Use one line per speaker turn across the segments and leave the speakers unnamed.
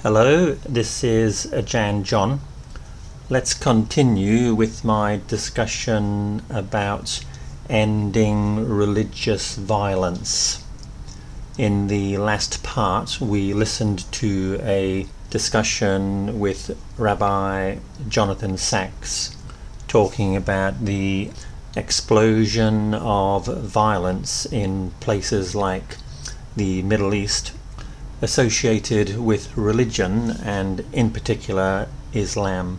Hello, this is Jan John. Let's continue with my discussion about ending religious violence. In the last part, we listened to a discussion with Rabbi Jonathan Sacks talking about the explosion of violence in places like the Middle East associated with religion and in particular Islam.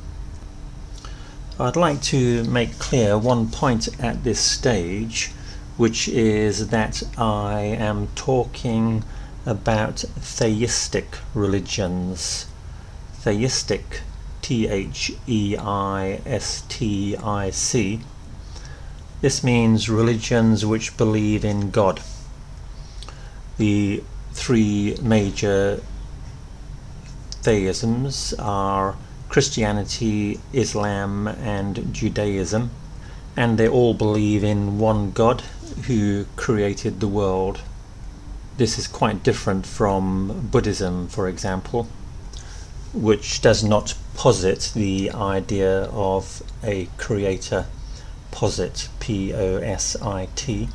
I'd like to make clear one point at this stage, which is that I am talking about theistic religions. Theistic, T-H-E-I-S-T-I-C. This means religions which believe in God. The three major theisms are Christianity, Islam and Judaism, and they all believe in one God who created the world. This is quite different from Buddhism, for example, which does not posit the idea of a creator. Posit, P-O-S-I-T.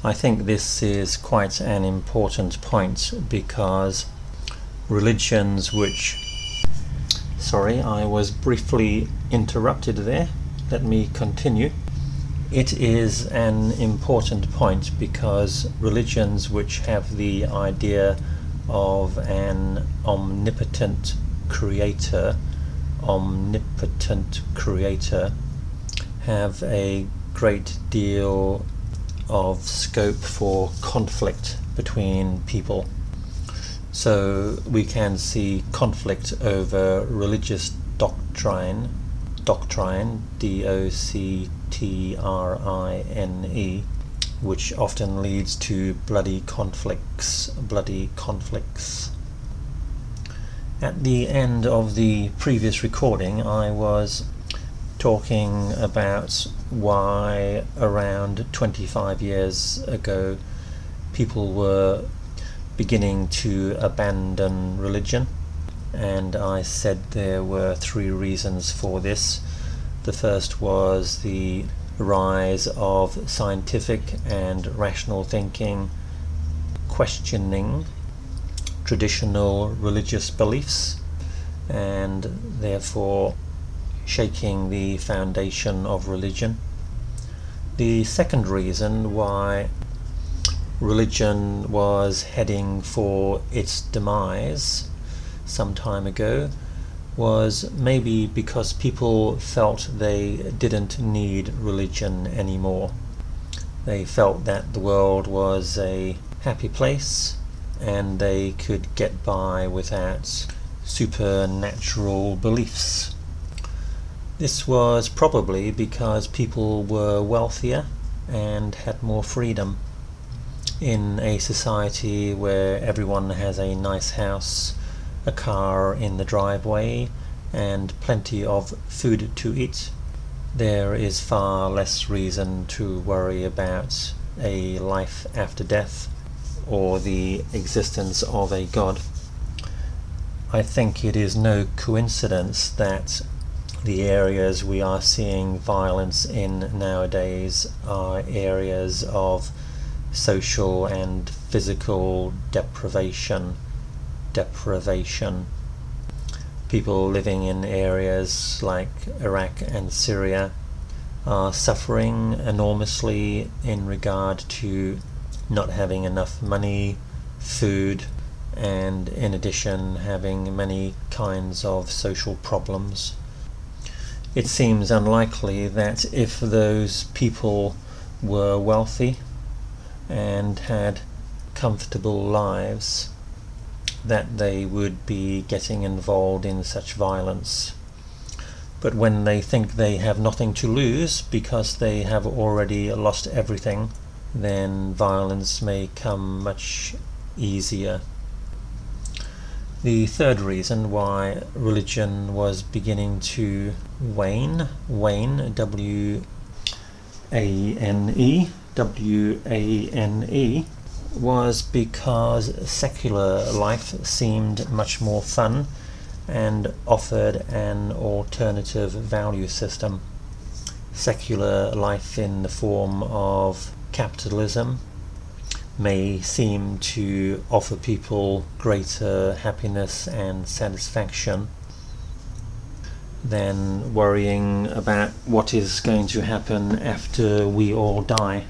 I think this is quite an important point because religions which... Sorry, I was briefly interrupted there. Let me continue. It is an important point because religions which have the idea of an omnipotent creator have a great deal of scope for conflict between people. So we can see conflict over religious doctrine, D-O-C-T-R-I-N-E, which often leads to bloody conflicts. At the end of the previous recording, I was talking about why around 25 years ago people were beginning to abandon religion, and I said there were three reasons for this. The first was the rise of scientific and rational thinking, questioning traditional religious beliefs, and therefore shaking the foundation of religion. The second reason why religion was heading for its demise some time ago was maybe because people felt they didn't need religion anymore. They felt that the world was a happy place and they could get by without supernatural beliefs. This was probably because people were wealthier and had more freedom. In a society where everyone has a nice house, a car in the driveway, and plenty of food to eat, there is far less reason to worry about a life after death or the existence of a God. I think it is no coincidence that the areas we are seeing violence in nowadays are areas of social and physical deprivation. People living in areas like Iraq and Syria are suffering enormously in regard to not having enough money, food, and in addition having many kinds of social problems. It seems unlikely that if those people were wealthy and had comfortable lives, that they would be getting involved in such violence. But when they think they have nothing to lose because they have already lost everything, then violence may come much easier. The third reason why religion was beginning to wane, W-A-N-E, was because secular life seemed much more fun and offered an alternative value system. Secular life in the form of capitalism may seem to offer people greater happiness and satisfaction than worrying about what is going to happen after we all die.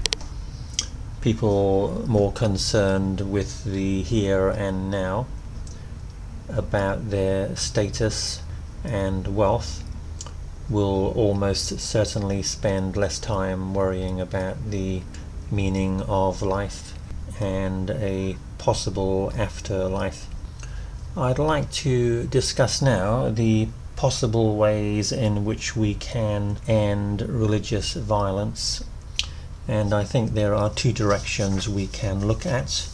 People more concerned with the here and now, about their status and wealth, will almost certainly spend less time worrying about the meaning of life and a possible afterlife. I'd like to discuss now the possible ways in which we can end religious violence, and I think there are two directions we can look at.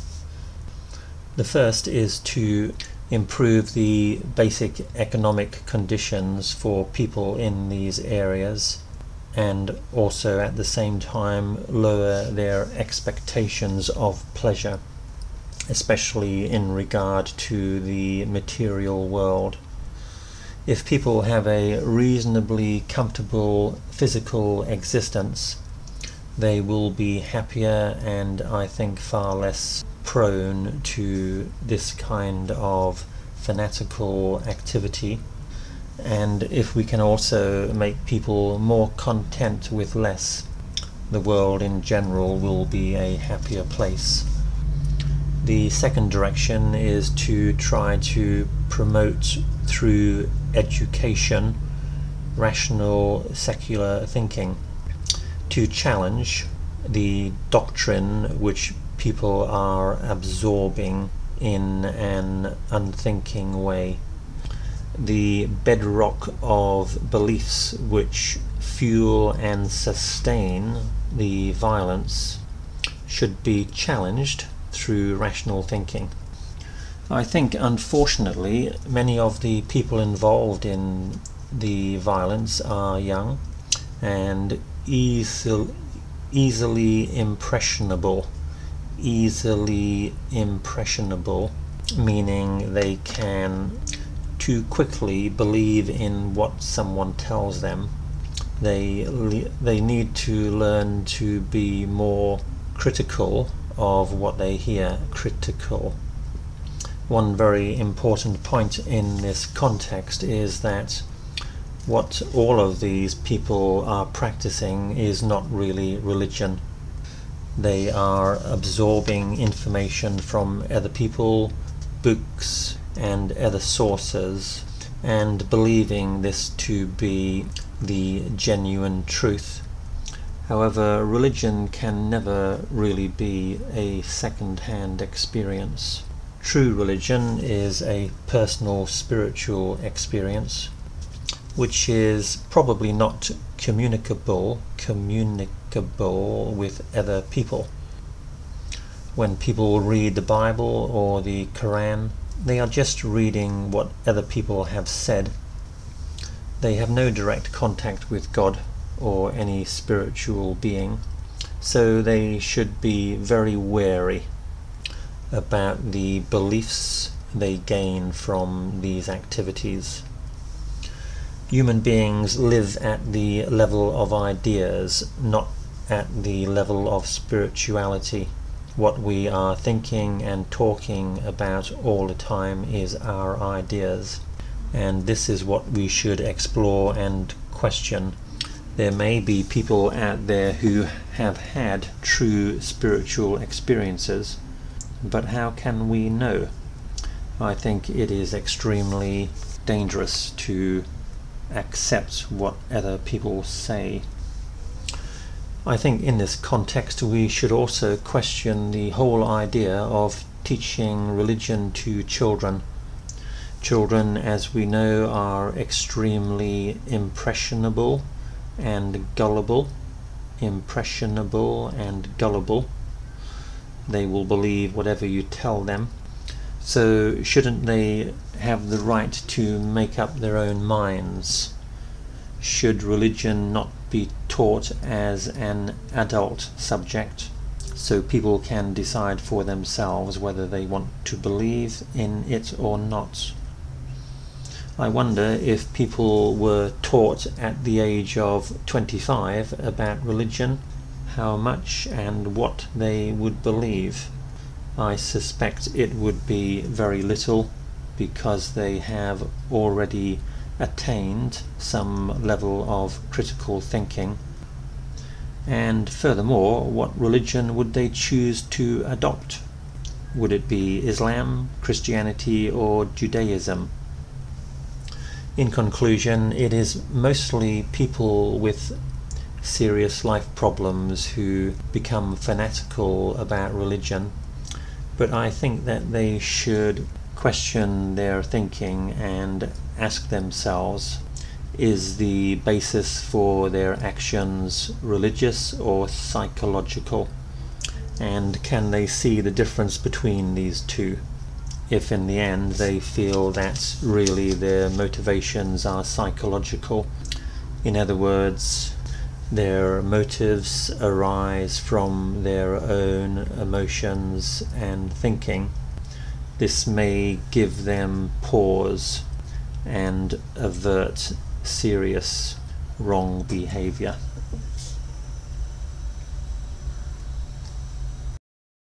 The first is to improve the basic economic conditions for people in these areas, and also at the same time lower their expectations of pleasure, especially in regard to the material world. If people have a reasonably comfortable physical existence, they will be happier and I think far less prone to this kind of fanatical activity. And if we can also make people more content with less, the world in general will be a happier place. The second direction is to try to promote through education rational secular thinking, to challenge the doctrine which people are absorbing in an unthinking way. The bedrock of beliefs which fuel and sustain the violence should be challenged through rational thinking. I think, unfortunately, many of the people involved in the violence are young and easily impressionable, meaning they can too quickly believe in what someone tells them. They need to learn to be more critical of what they hear. One very important point in this context is that what all of these people are practicing is not really religion. They are absorbing information from other people, books and other sources, and believing this to be the genuine truth. However, religion can never really be a second-hand experience. True religion is a personal spiritual experience which is probably not communicable with other people. When people read the Bible or the Quran, they are just reading what other people have said. They have no direct contact with God or any spiritual being, so they should be very wary about the beliefs they gain from these activities. Human beings live at the level of ideas, not at the level of spirituality. What we are thinking and talking about all the time is our ideas, and this is what we should explore and question. There may be people out there who have had true spiritual experiences, but how can we know? I think it is extremely dangerous to accept what other people say. I think in this context we should also question the whole idea of teaching religion to children. Children, as we know, are extremely impressionable and gullible. They will believe whatever you tell them. So shouldn't they have the right to make up their own minds? Should religion not be taught as an adult subject, so people can decide for themselves whether they want to believe in it or not. I wonder if people were taught at the age of 25 about religion, how much and what they would believe. I suspect it would be very little, because they have already attained some level of critical thinking. And furthermore, what religion would they choose to adopt? Would it be Islam, Christianity, or Judaism? In conclusion, it is mostly people with serious life problems who become fanatical about religion, but I think that they should question their thinking and ask themselves, is the basis for their actions religious or psychological? And can they see the difference between these two? If in the end they feel that really their motivations are psychological, in other words, their motives arise from their own emotions and thinking, this may give them pause and avert serious wrong behavior.